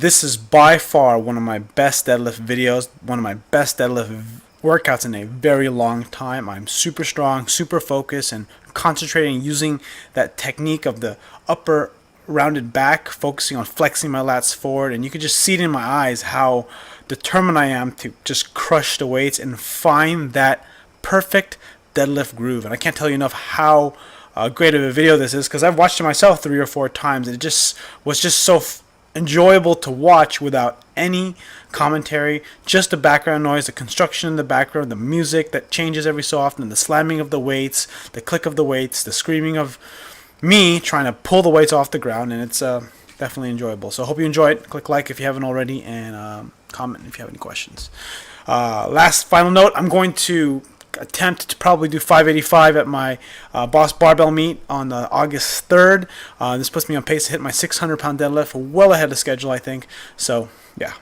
this is by far one of my best deadlift videos, one of my best deadlift workouts in a very long time. I'm super strong, super focused, and concentrating using that technique of the upper rounded back, focusing on flexing my lats forward, and you can just see it in my eyes how determined I am to just crush the weights and find that perfect deadlift groove. And I can't tell you enough how great of a video this is, because I've watched it myself 3 or 4 times, and it just was just so enjoyable to watch without any commentary, just the background noise, the construction in the background, the music that changes every so often, the slamming of the weights, the click of the weights, the screaming of me trying to pull the weights off the ground, and it's definitely enjoyable. So I hope you enjoy it. Click like if you haven't already, and comment if you have any questions. Last final note, I'm going to attempt to probably do 585 at my Boss Barbell meet on August 3rd. This puts me on pace to hit my 600-pound deadlift, well ahead of schedule, I think. So, yeah.